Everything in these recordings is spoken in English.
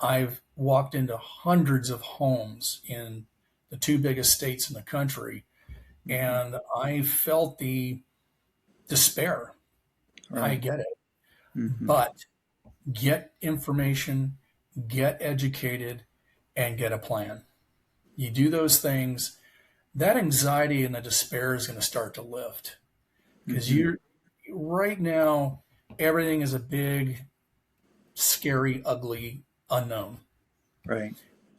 I've walked into hundreds of homes in the two biggest states in the country, Hmm. and I felt the despair. I Right. get it. Hmm. But get information, get educated, and get a plan. You do those things, that anxiety and the despair is going to start to lift because Hmm. you're right now, everything is a big, scary, ugly unknown. Right.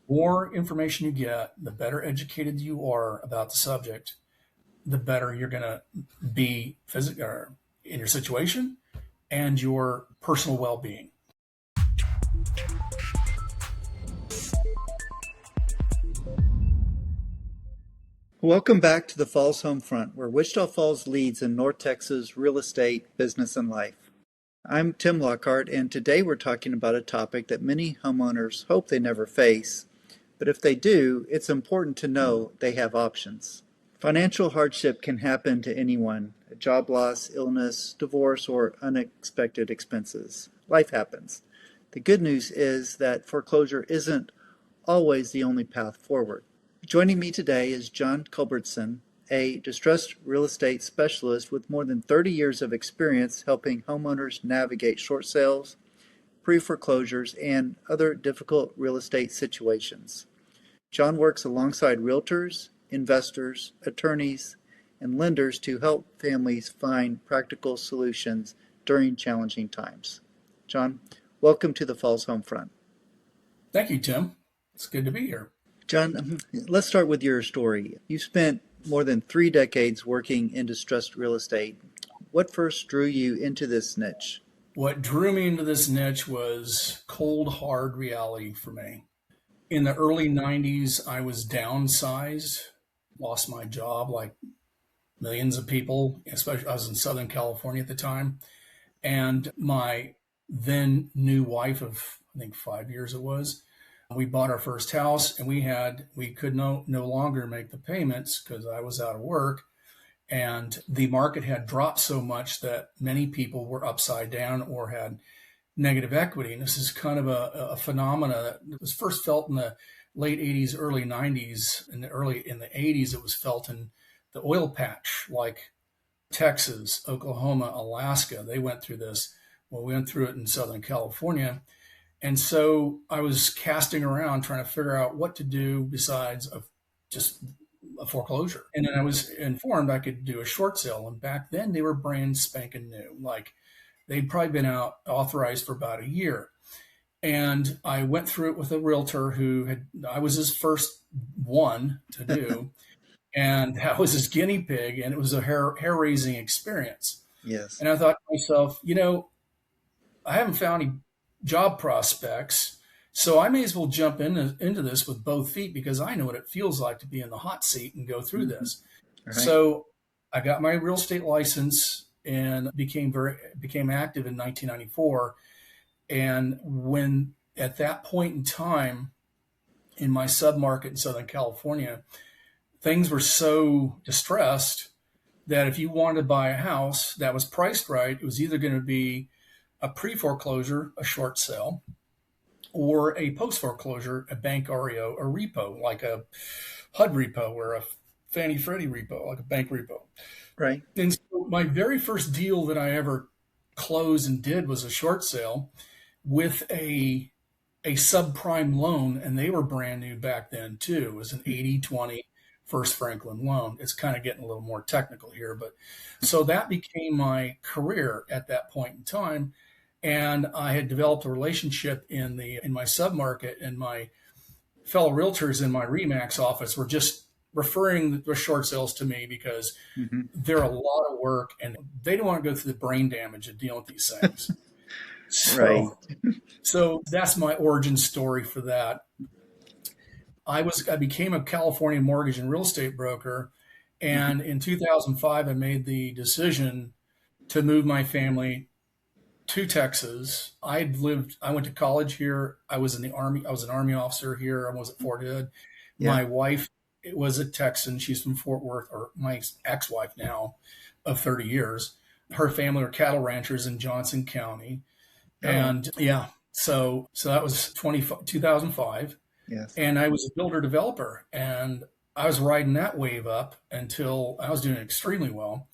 More information you get, the better educated you are about the subject, the better you're going to be physically in your situation and your personal well-being. Welcome back to the Falls Homefront, where Wichita Falls leads in North Texas real estate, business, and life. I'm Tim Lockhart, and today we're talking about a topic that many homeowners hope they never face, but if they do, it's important to know they have options. Financial hardship can happen to anyone: a job loss, illness, divorce, or unexpected expenses. Life happens. The good news is that foreclosure isn't always the only path forward. Joining me today is John Culbertson, a distressed real estate specialist with more than 30 years of experience helping homeowners navigate short sales, pre-foreclosures, and other difficult real estate situations. John works alongside realtors, investors, attorneys, and lenders to help families find practical solutions during challenging times. John, welcome to the Falls Homefront. Thank you, Tim. It's good to be here. John, let's start with your story. You spent more than 3 decades working in distressed real estate. What first drew you into this niche? What drew me into this niche was cold, hard reality for me. In the early 90s, I was downsized, lost my job like millions of people, especially I was in Southern California at the time. And my then new wife of, I think, 5 years it was, we bought our first house and we could no longer make the payments because I was out of work. And the market had dropped so much that many people were upside down or had negative equity. And this is kind of a phenomena that was first felt in the late 80s, early 90s, and early in the 80s. It was felt in the oil patch, like Texas, Oklahoma, Alaska. They went through this. Well, we went through it in Southern California. And so I was casting around trying to figure out what to do besides just a foreclosure. And then I was informed I could do a short sale. And back then they were brand spanking new. Like they'd probably been out authorized for about a year. And I went through it with a realtor I was his first one to do. And that was his guinea pig. And it was a hair raising experience. Yes. And I thought to myself, I haven't found any job prospects. So I may as well jump into this with both feet because I know what it feels like to be in the hot seat and go through Hmm. this. Right. So I got my real estate license and became active in 1994. And when at that point in time in my submarket in Southern California, things were so distressed that if you wanted to buy a house that was priced right, it was either going to be a pre-foreclosure, a short sale, or a post-foreclosure, a bank REO, a repo, like a HUD repo or a Fannie Freddie repo, like a bank repo. Right. And so my very first deal that I ever closed and did was a short sale with a subprime loan, and they were brand new back then too. It was an 80/20 First Franklin loan. It's kind of getting a little more technical here, but so that became my career at that point in time. And I had developed a relationship in my submarket, and my fellow realtors in my Remax office were just referring the short sales to me because Hmm. they're a lot of work and they don't want to go through the brain damage of dealing with these things. Right. So that's my origin story for that. I became a California mortgage and real estate broker, Hmm. and in 2005 I made the decision to move my family to Texas. I went to college here. I was in the Army. I was an Army officer here. I was at Fort Hood. Yeah. My wife was a Texan. She's from Fort Worth, or my ex-wife now of 30 years. Her family are cattle ranchers in Johnson County. Oh. And yeah. So that was 2005. Yes. And I was a builder developer, and I was riding that wave up until I was doing extremely well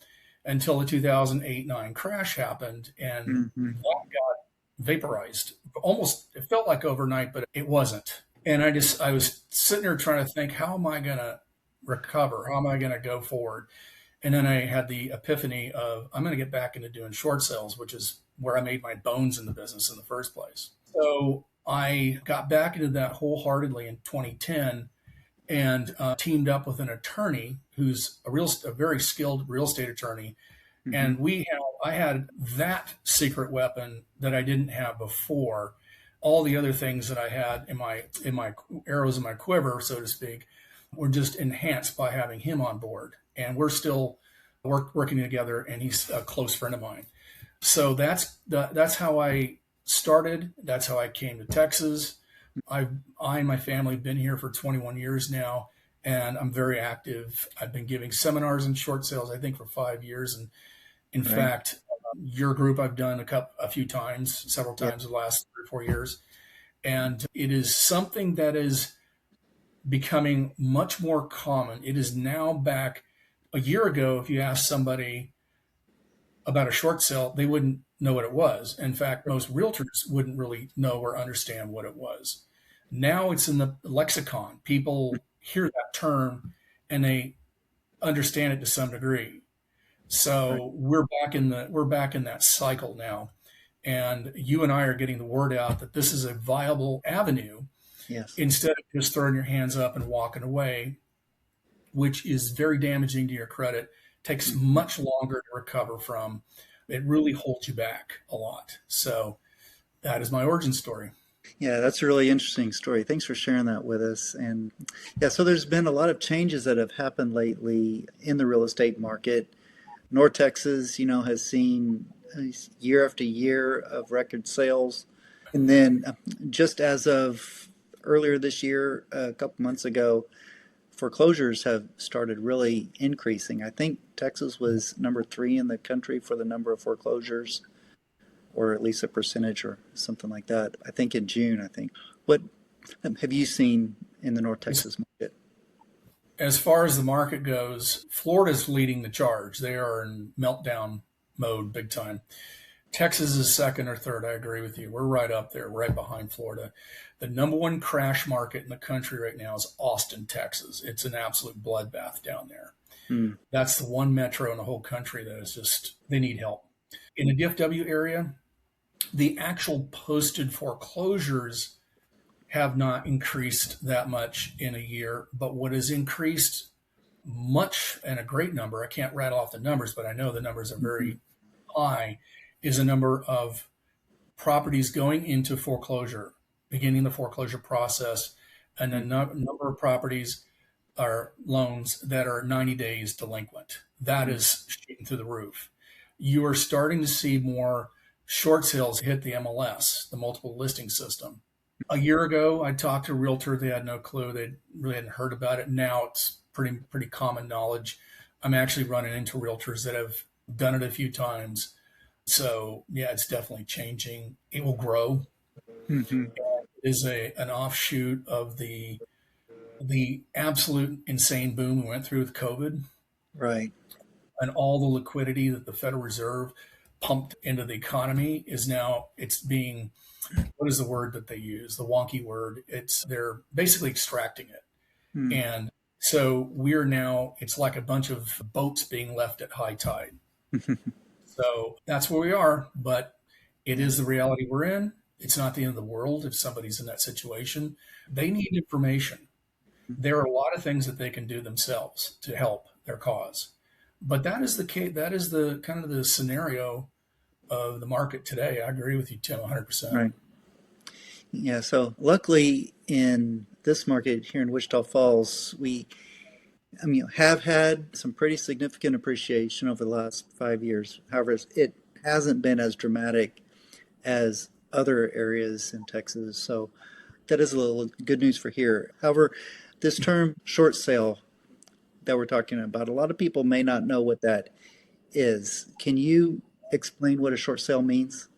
until the 2008 9 crash happened, and Hmm. that got vaporized. Almost, it felt like overnight, but it wasn't. And I was sitting there trying to think, how am I going to recover? How am I going to go forward? And then I had the epiphany of, I'm going to get back into doing short sales, which is where I made my bones in the business in the first place. So I got back into that wholeheartedly in 2010 and teamed up with an attorney who's a very skilled real estate attorney. Hmm. And I had that secret weapon that I didn't have before. All the other things that I had in my arrows in my quiver, so to speak, were just enhanced by having him on board. And we're still working together, and he's a close friend of mine. So that's how I started. That's how I came to Texas. I and my family have been here for 21 years now, and I'm very active. I've been giving seminars and short sales, I think, for 5 years. And in Right. fact, your group I've done a few times, several Yeah. times in the last 3 or 4 years. And it is something that is becoming much more common. It is now back. A year ago, if you asked somebody about a short sale, they wouldn't know what it was. In fact, most realtors wouldn't really know or understand what it was. Now it's in the lexicon. People hear that term and they understand it to some degree. Right. So we're back in that cycle now. And you and I are getting the word out that this is a viable avenue Yes. instead of just throwing your hands up and walking away, which is very damaging to your credit, takes Hmm. much longer to recover from. It really holds you back a lot. So that is my origin story. Yeah, that's a really interesting story. Thanks for sharing that with us. And yeah, so there's been a lot of changes that have happened lately in the real estate market. North Texas, has seen year after year of record sales. And then just as of earlier this year, a couple months ago, foreclosures have started really increasing. I think Texas was number three in the country for the number of foreclosures, or at least a percentage or something like that. I think in June, I think. What have you seen in the North As, Texas market? as far as the market goes, Florida's leading the charge. They are in meltdown mode big time. Texas is second or third. I agree with you. We're right up there, right behind Florida. The number one crash market in the country right now is Austin, Texas. It's an absolute bloodbath down there. Hmm. That's the one metro in the whole country that is just, they need help. In the DFW area, the actual posted foreclosures have not increased that much in a year, but what has increased much and a great number, I can't rattle off the numbers, but I know the numbers are Hmm. very high, is a number of properties going into foreclosure, beginning the foreclosure process, and a number of properties are loans that are 90 days delinquent. That Hmm. is shooting through the roof. You are starting to see more short sales hit the MLS, the multiple listing system. A year ago, I talked to a realtor. They had no clue. They really hadn't heard about it. Now it's pretty common knowledge. I'm actually running into realtors that have done it a few times. So yeah, it's definitely changing. It will grow. Hmm. It is an offshoot of the absolute insane boom we went through with COVID Right. and all the liquidity that the Federal Reserve pumped into the economy is now it's being, what is the word that they use? The wonky word. They're basically extracting it. Hmm. And so it's like a bunch of boats being left at high tide. So that's where we are, but it Yeah. is the reality we're in. It's not the end of the world if somebody's in that situation. They need information. There are a lot of things that they can do themselves to help their cause. But that is the case, that is the kind of the scenario of the market today. I agree with you, Tim, 100%. Right. Yeah. So luckily in this market here in Wichita Falls, have had some pretty significant appreciation over the last 5 years. However, it hasn't been as dramatic as other areas in Texas. So that is a little good news for here. However, this term short sale that we're talking about, a lot of people may not know what that is. Can you explain what a short sale means?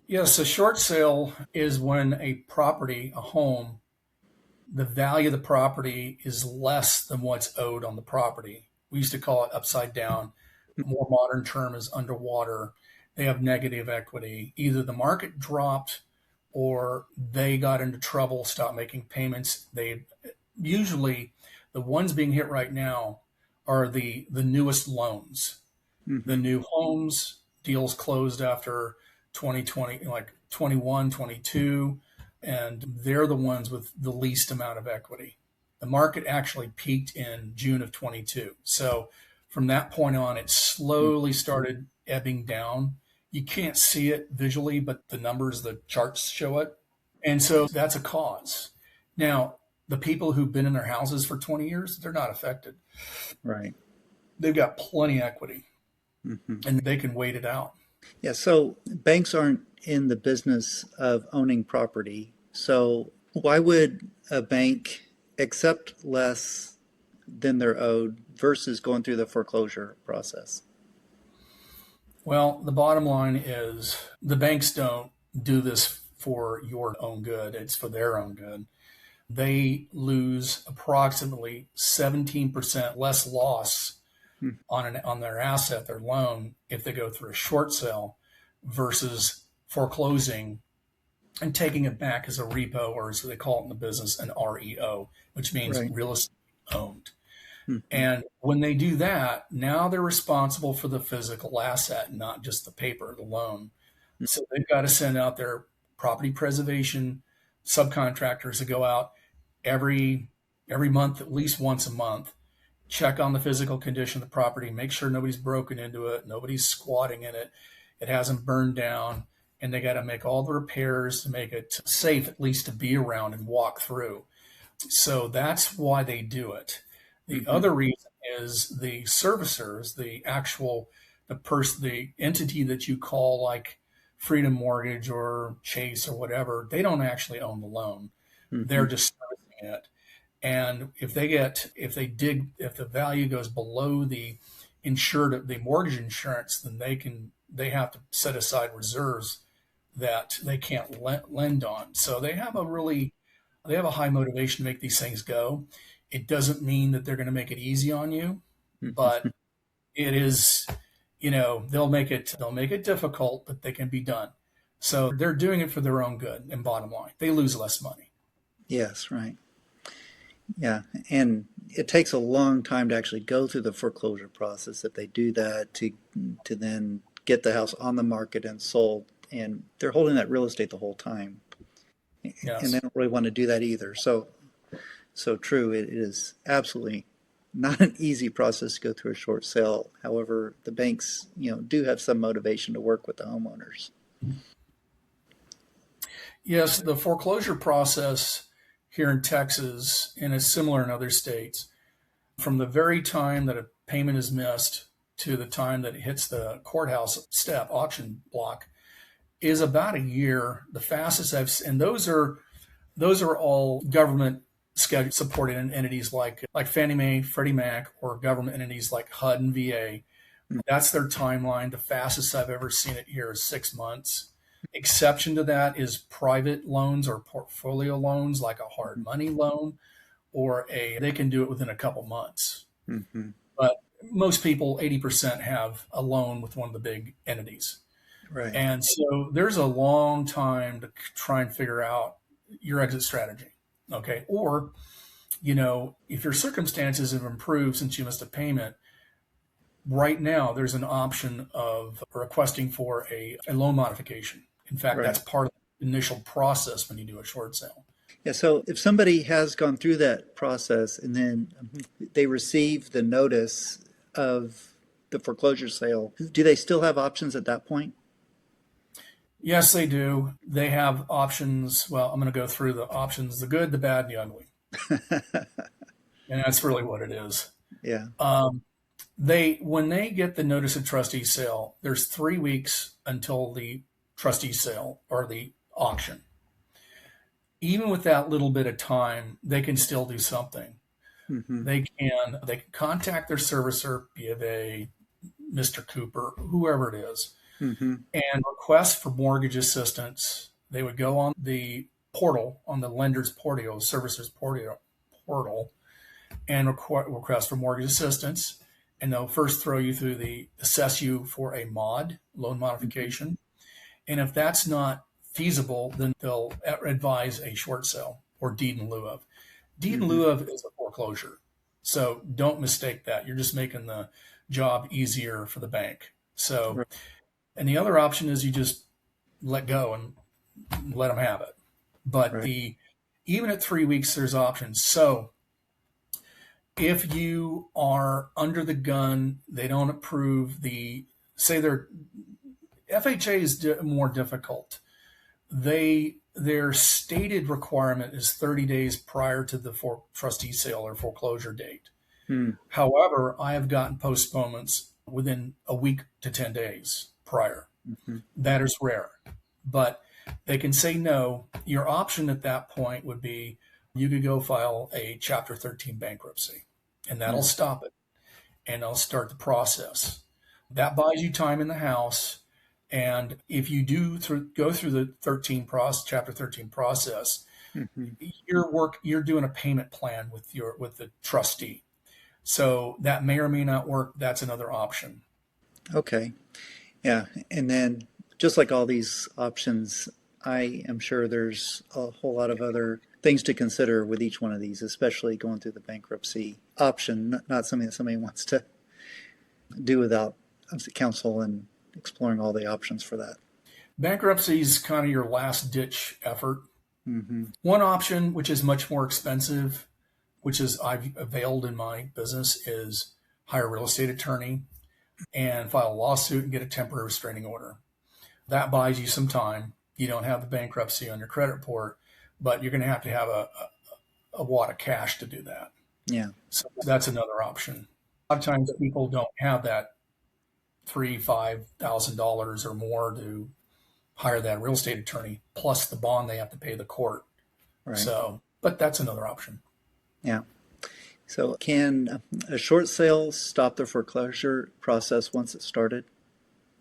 Yes, a short sale is when a property, a home, the value of the property is less than what's owed on the property. We used to call it upside down. A more modern term is underwater. They have negative equity. Either the market dropped or they got into trouble, stopped making payments. They usually, the ones being hit right now are the newest loans, the Mm-hmm. new homes, deals closed after 2020, like 21, 22, and they're the ones with the least amount of equity. The market actually peaked in June of 22. So from that point on, it slowly started ebbing down. You can't see it visually, but the numbers, the charts show it. And so that's a cause. Now, the people who've been in their houses for 20 years, they're not affected. Right. They've got plenty of equity Mm-hmm. and they can wait it out. Yeah, so banks aren't in the business of owning property. So why would a bank accept less than they're owed versus going through the foreclosure process? Well, the bottom line is the banks don't do this for your own good, it's for their own good. They lose approximately 17% less loss on their asset, their loan, if they go through a short sale versus foreclosing and taking it back as a repo, or as they call it in the business, an REO, which means Right. real estate owned. Mm-hmm. And when they do that, now they're responsible for the physical asset, not just the paper, the loan. So they've got to send out their property preservation subcontractors to go out every every month, at least once a month, check on the physical condition of the property, make sure nobody's broken into it, nobody's squatting in it, it hasn't burned down, and they got to make all the repairs to make it safe, at least to be around and walk through. So that's why they do it. The Mm-hmm. other reason is the servicers, the actual the entity that you call like Freedom Mortgage or Chase or whatever, they don't actually own the loan. Mm-hmm. They're just servicing it. And if the value goes below the insured, the mortgage insurance, then they have to set aside reserves that they can't lend on. So they have a high motivation to make these things go. It doesn't mean that they're going to make it easy on you, Mm-hmm. but it is, they'll make it difficult, but they can be done. So they're doing it for their own good and bottom line. They lose less money. Yes, right. Yeah, and it takes a long time to actually go through the foreclosure process if they do that to then get the house on the market and sold, and they're holding that real estate the whole time, and they Yes. don't really want to do that either. So true. It is absolutely not an easy process to go through a short sale. However, the banks, do have some motivation to work with the homeowners. Yes, the foreclosure process here in Texas, and it's similar in other states, from the very time that a payment is missed to the time that it hits the courthouse step auction block is about a year. The fastest and those are all government schedule supported entities like Fannie Mae, Freddie Mac, or government entities like HUD and VA. That's their timeline. The fastest I've ever seen it here is 6 months. Exception to that is private loans or portfolio loans, like a hard money loan, they can do it within a couple months. Mm-hmm. But most people, 80%, have a loan with one of the big entities. Right. And so there's a long time to try and figure out your exit strategy. Okay. Or, if your circumstances have improved since you missed a payment, right now there's an option of requesting for a loan modification. In fact, that's Right. part of the initial process when you do a short sale. Yeah. So if somebody has gone through that process and then they receive the notice of the foreclosure sale, do they still have options at that point? Yes, they do. They have options. Well, I'm going to go through the options: the good, the bad, and the ugly. And that's really what it is. Yeah. Um, when they get the notice of trustee sale, there's 3 weeks until the trustee sale or the auction. Even with that little bit of time, they can still do something. Mm-hmm. They can contact their servicer, B of A, Mr. Cooper, whoever it is, Mm-hmm. and request for mortgage assistance. They would go on the portal, on the lender's portal, servicer's portal, and request for mortgage assistance. And they'll first throw you through assess you for a loan modification. And if that's not feasible, then they'll advise a short sale or deed in lieu of. Deed in lieu of is a foreclosure. So don't mistake that. You're just making the job easier for the bank. So, Right. and the other option is you just let go and let them have it. But Right. even at 3 weeks, there's options. So if you are under the gun, they don't approve say their FHA is more difficult. Their stated requirement is 30 days prior to the trustee sale or foreclosure date. Hmm. However, I have gotten postponements within a week to 10 days prior. Mm-hmm. That is rare, but they can say no. Your option at that point would be you could go file a Chapter 13 bankruptcy, and that'll stop it, and I'll start the process. That buys you time in the house. And if you go through the Chapter 13 process, Mm-hmm. you're doing a payment plan with the trustee. So that may or may not work. That's another option. Okay. Yeah. And then just like all these options, I am sure there's a whole lot of other things to consider with each one of these, especially going through the bankruptcy option, not something that somebody wants to do without counsel and exploring all the options for that. Bankruptcy is kind of your last ditch effort. Mm-hmm. One option, which is much more expensive, which is I've availed in my business, is hire a real estate attorney and file a lawsuit and get a temporary restraining order. That buys you some time. You don't have the bankruptcy on your credit report, but you're going to have a wad of cash to do that. Yeah. So that's another option. A lot of times people don't have that $3,000-$5,000 or more to hire that real estate attorney, plus the bond they have to pay the court. Right. So, but that's another option. Yeah. So can a short sale stop the foreclosure process once it's started?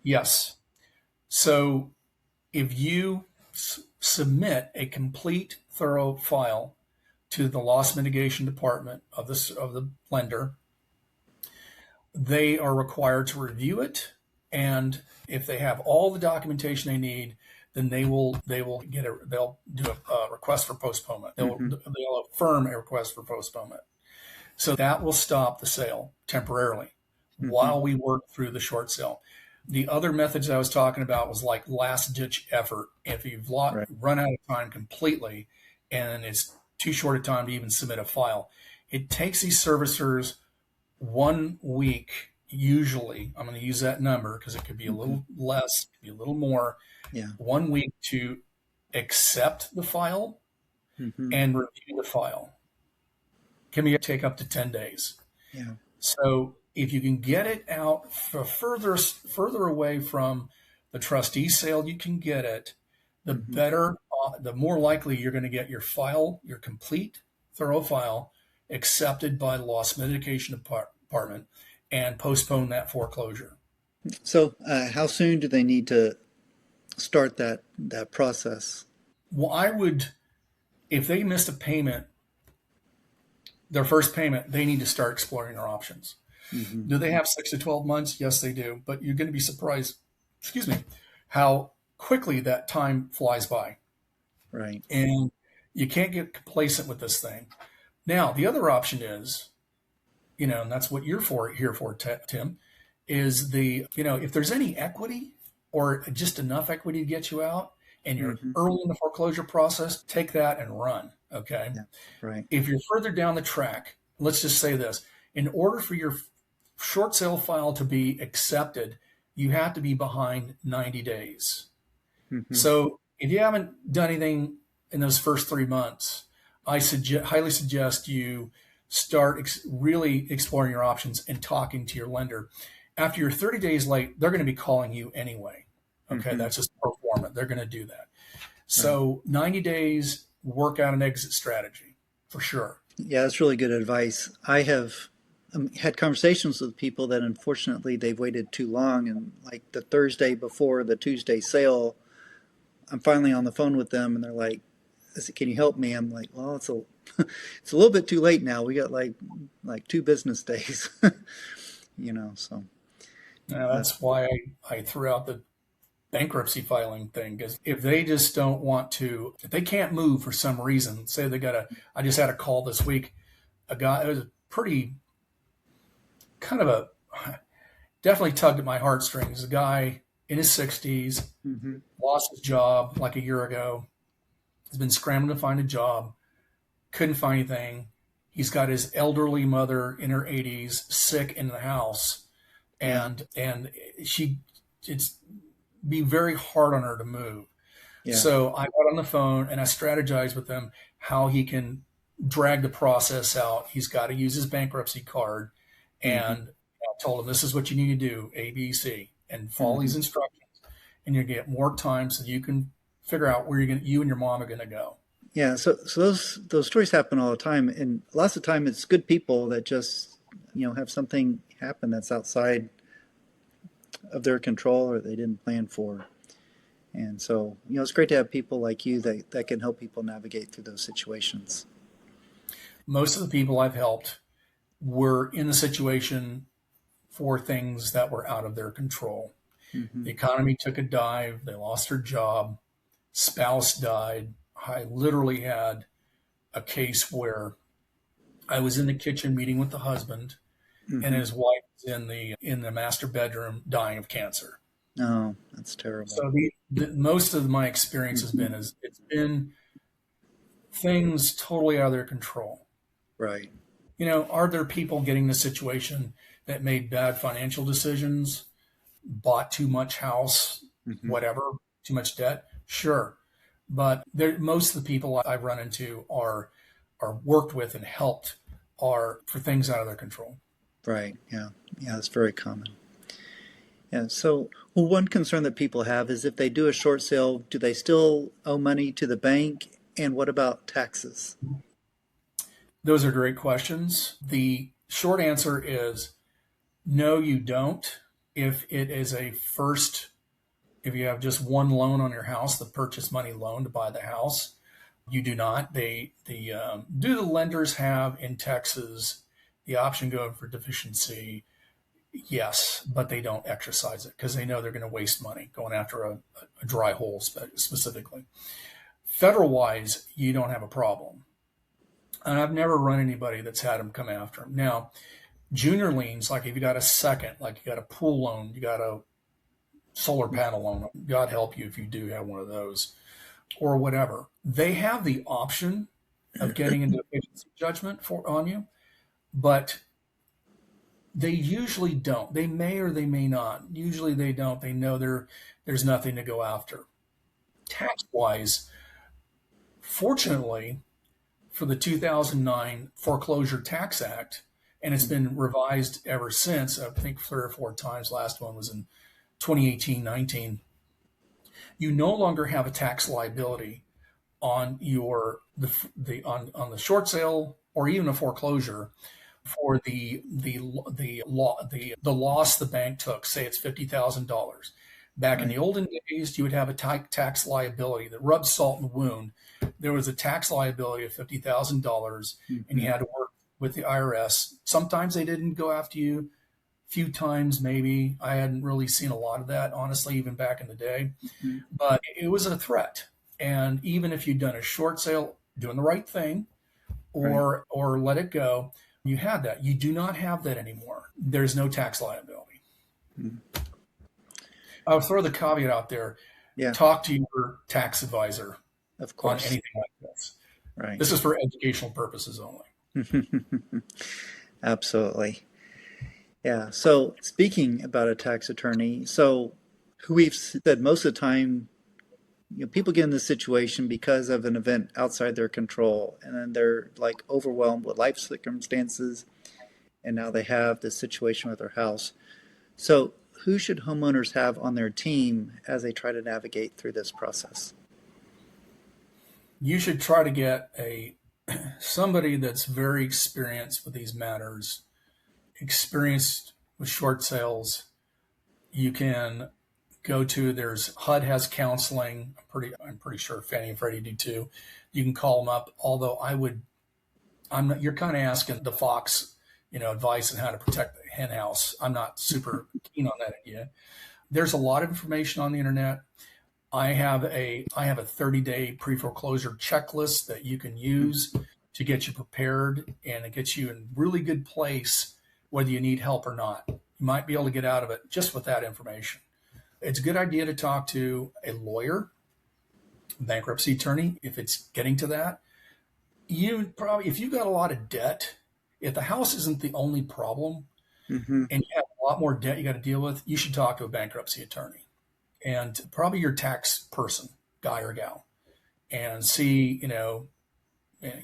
Yes. So if you submit a complete, thorough file to the loss mitigation department of the lender, they are required to review it, and if they have all the documentation they need, then they'll do a request for postponement. They'll affirm a request for postponement. So that will stop the sale temporarily while we work through the short sale. The other methods I was talking about was like last ditch effort. If you've run out of time completely and it's too short a time to even submit a file, it takes these servicers 1 week, usually. I'm going to use that number because it could be a little less, it could be a little more. Yeah. 1 week to accept the file and review the file. Can take up to 10 days. Yeah. So if you can get it out further away from the trustee sale, you can get it, the better, the more likely you're going to get your complete, thorough file accepted by the loss mitigation department and postpone that foreclosure. So how soon do they need to start that process? Well, if they missed a payment, their first payment, they need to start exploring their options. Do they have 6 to 12 months? Yes, they do. But you're going to be surprised, how quickly that time flies by. Right. And you can't get complacent with this thing. Now, the other option is, and that's what you're here for, Tim, is if there's any equity or just enough equity to get you out and you're early in the foreclosure process, take that and run. Okay. Yeah. Right. If you're further down the track, let's just say this, in order for your short sale file to be accepted, you have to be behind 90 days. So if you haven't done anything in those first 3 months, I highly suggest you start really exploring your options and talking to your lender. After you're 30 days late, they're going to be calling you anyway. Okay, that's just pro forma. They're going to do that. So 90 days, work out an exit strategy for sure. Yeah, that's really good advice. I have had conversations with people that unfortunately they've waited too long, and like the Thursday before the Tuesday sale, I'm finally on the phone with them, and they're like, I said, "Can you help me?" I'm like, "Well, it's a it's a little bit too late now. We got like 2 business days." So uh, That's why I threw out the bankruptcy filing thing, because if they just don't want to, if they can't move for some reason, say I just had a call this week, a guy, it was a pretty kind of a, definitely tugged at my heartstrings. A guy in his 60s, hmm lost his job like a year ago, has been scrambling to find a job, couldn't find anything. He's got his elderly mother in her 80s sick in the house, yeah, and she, it's be very hard on her to move. yeah, So I got on the phone and I strategized with him how he can drag the process out. He's got to use his bankruptcy card, hmm and I told him this is what you need to do: A, B, C, and follow hmm these instructions, and you get more time so you can figure out where you and your mom are going to go. yeah. So those stories happen all the time, and lots of time it's good people that just have something happen that's outside of their control or they didn't plan for. And so, it's great to have people like you that can help people navigate through those situations. Most of the people I've helped were in the situation for things that were out of their control. hmm The economy took a dive. They lost their job. Spouse died. I literally had a case where I was in the kitchen meeting with the husband, and hmm his wife was in the master bedroom dying of cancer. Oh, that's terrible. So most of my experience has hmm been is it's been things totally out of their control. Right. Are there people getting in a situation that made bad financial decisions, bought too much house, hmm whatever, too much debt? Sure. But most of the people I've run into are worked with and helped are for things out of their control. Right. Yeah. Yeah. That's very common. Yeah. So, well, one concern that people have is if they do a short sale, do they still owe money to the bank? And what about taxes? Those are great questions. The short answer is no, you don't. If it is if you have just one loan on your house, the purchase money loan to buy the house, you do not. Do the lenders have in Texas the option going for deficiency? Yes, but they don't exercise it because they know they're going to waste money going after a dry hole specifically. Federal wise, you don't have a problem. And I've never run anybody that's had them come after them. Now, junior liens, like if you got a second, like you got a pool loan, you got a solar panel loan, God help you if you do have one of those, or whatever. They have the option of getting into deficiency judgment on you, but they usually don't. They may or they may not. Usually they don't. They know there's nothing to go after. Tax wise, fortunately, for the 2009 Foreclosure Tax Act, and it's been revised ever since, I think 3 or 4 times. Last one was in 2018-19. You no longer have a tax liability on on the short sale or even a foreclosure for the loss the bank took. Say it's $50,000. Back in the Right. olden days, you would have a tax liability that rubbed salt in the wound. There was a tax liability of $50,000, and you hmm had to work with the IRS. Sometimes they didn't go after you. Few times, maybe. I hadn't really seen a lot of that, honestly, even back in the day. hmm But it was a threat. And even if you'd done a short sale, doing the right thing, Right. or let it go, you had that. You do not have that anymore. There's no tax liability. Mhm. I'll throw the caveat out there. Yeah. Talk to your tax advisor Of on course. anything like this. Right. This is for educational purposes only. Absolutely. Yeah. So speaking about a tax attorney, so who we've said most of the time, people get in this situation because of an event outside their control, and then they're like overwhelmed with life circumstances, and now they have this situation with their house. So who should homeowners have on their team as they try to navigate through this process? You should try to get a somebody that's very experienced with these matters experienced with short sales, you can go to, there's HUD has counseling. I'm pretty sure Fannie and Freddie do too. You can call them up. Although I'm not, you're kind of asking the fox, advice on how to protect the hen house. I'm not super keen on that idea. There's a lot of information on the internet. I have a 30-day pre-foreclosure checklist that you can use to get you prepared, and it gets you in really good place whether you need help or not. You might be able to get out of it just with that information. It's a good idea to talk to a lawyer, bankruptcy attorney, if it's getting to that. You probably, if you've got a lot of debt, if the house isn't the only problem Mm-hmm. and you have a lot more debt you got to deal with, you should talk to a bankruptcy attorney and probably your tax person, guy or gal, and see, the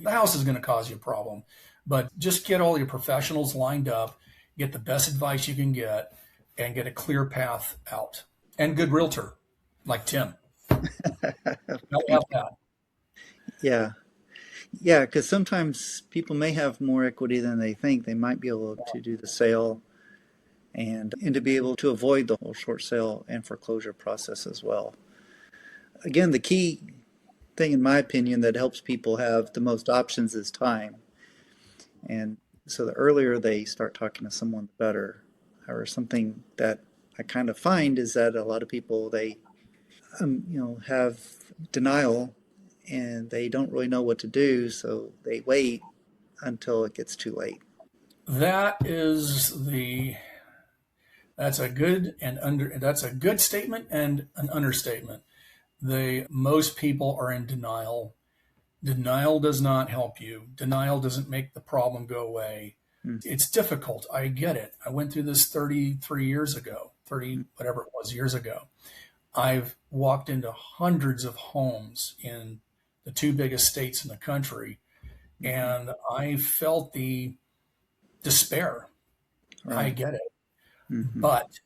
house is going to cause you a problem, but just get all your professionals lined up, get the best advice you can get, and get a clear path out. And good realtor like Tim. Don't have that. Yeah. Yeah, because sometimes people may have more equity than they think. They might be able to do the sale and to be able to avoid the whole short sale and foreclosure process as well. Again, the key thing, in my opinion, that helps people have the most options is time. And so the earlier they start talking to someone, the better. Or something that I kind of find is that a lot of people, they, have denial and they don't really know what to do, so they wait until it gets too late. That is that's a good statement and an understatement. Most people are in denial. Denial does not help you. Denial doesn't make the problem go away. Mm. It's difficult. I get it. I went through this 33 years ago, 30, whatever it was, years ago. I've walked into hundreds of homes in the two biggest states in the country, and I felt the despair. I Right. get it. Mm-hmm. But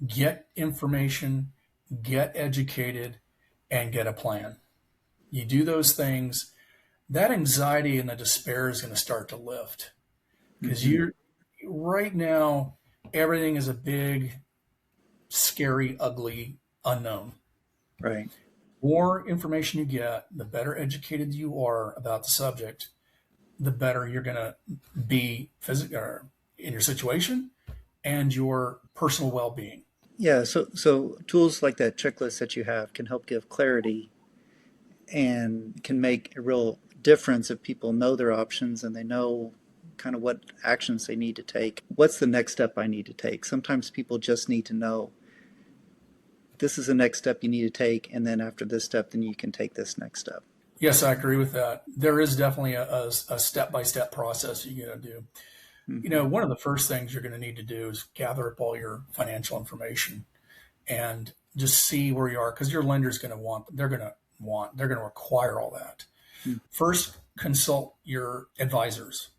get information, get educated, and get a plan. You do those things, that anxiety and the despair is going to start to lift because Mm-hmm. you're right now, everything is a big, scary, ugly unknown. Right. More information you get, the better educated you are about the subject, the better you're going to be physically in your situation and your personal well-being. Yeah, so tools like that checklist that you have can help give clarity and can make a real difference if people know their options and they know kind of what actions they need to take. What's the next step I need to take? Sometimes people just need to know this is the next step you need to take, and then after this step, then you can take this next step. Yes, I agree with that. There is definitely a step-by-step process you got to do. Mm-hmm. One of the first things you're going to need to do is gather up all your financial information and just see where you are because your lender's going to they're going to require all that. First, consult your advisors.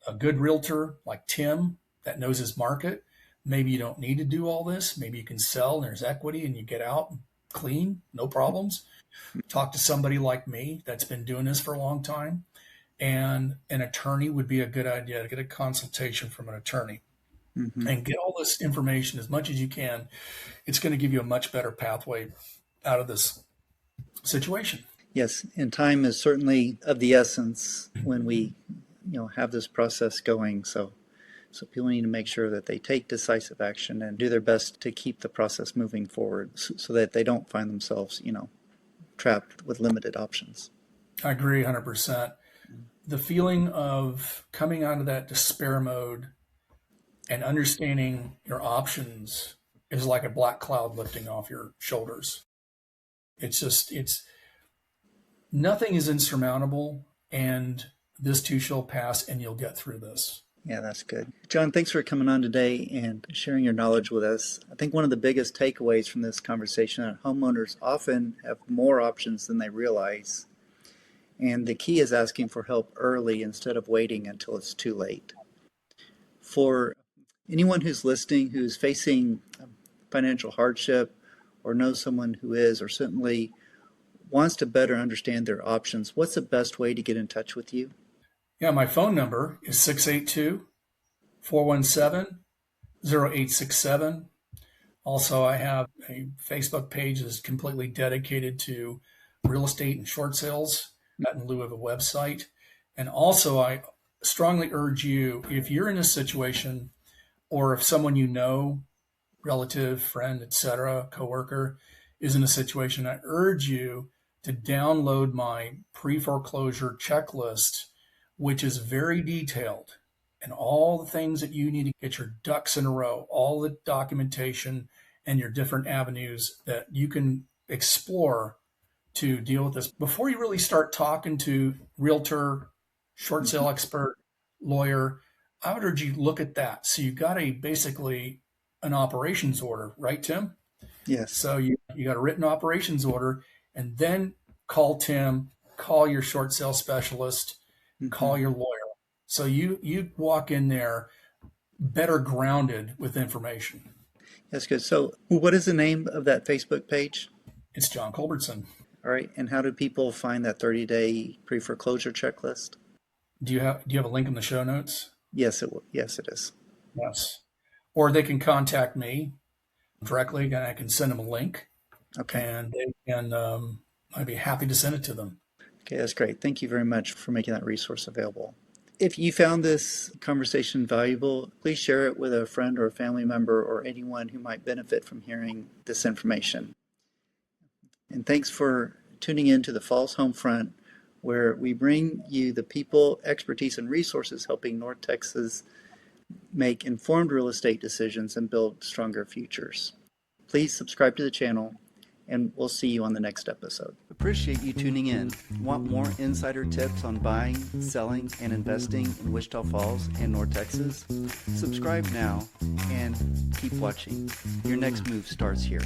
A good realtor like Tim that knows his market. Maybe you don't need to do all this. Maybe you can sell and there's equity and you get out clean, no problems. Talk to somebody like me that's been doing this for a long time. And an attorney would be a good idea to get a consultation from an attorney Mm-hmm. and get all this information as much as you can. It's going to give you a much better pathway out of this situation. Yes, and time is certainly of the essence when we, have this process going. So people need to make sure that they take decisive action and do their best to keep the process moving forward so that they don't find themselves, trapped with limited options. I agree 100%. The feeling of coming out of that despair mode and understanding your options is like a black cloud lifting off your shoulders. It's nothing is insurmountable, and this too shall pass, and you'll get through this. Yeah, that's good. John, thanks for coming on today and sharing your knowledge with us. I think one of the biggest takeaways from this conversation that homeowners often have more options than they realize. And the key is asking for help early instead of waiting until it's too late. For anyone who's listening who's facing financial hardship or knows someone who is, or certainly wants to better understand their options, what's the best way to get in touch with you? Yeah, my phone number is 682 417-0867. Also, I have a Facebook page that's completely dedicated to real estate and short sales in lieu of a website. And also, I strongly urge you, if you're in a situation or if someone you know, relative, friend, etc., coworker, is in a situation, I urge you to download my pre-foreclosure checklist, which is very detailed and all the things that you need to get your ducks in a row, all the documentation and your different avenues that you can explore to deal with this. Before you really start talking to realtor, short sale expert, lawyer, I would urge you to look at that. So you've got basically an operations order, right, Tim? Yes. So you got a written operations order, and then call Tim, call your short sale specialist, call your lawyer. So you walk in there better grounded with information. That's good. So what is the name of that Facebook page? It's John Culbertson. All right. And how do people find that 30-day pre-foreclosure checklist? Do you have a link in the show notes? Yes, it is. Yes. Or they can contact me directly, and I can send them a link. Okay. And they can, I'd be happy to send it to them. Okay, that's great. Thank you very much for making that resource available. If you found this conversation valuable, please share it with a friend or a family member or anyone who might benefit from hearing this information. And thanks for tuning in to the Falls Home Front, where we bring you the people, expertise, and resources helping North Texas make informed real estate decisions and build stronger futures. Please subscribe to the channel, and we'll see you on the next episode. Appreciate you tuning in. Want more insider tips on buying, selling, and investing in Wichita Falls and North Texas? Subscribe now and keep watching. Your next move starts here.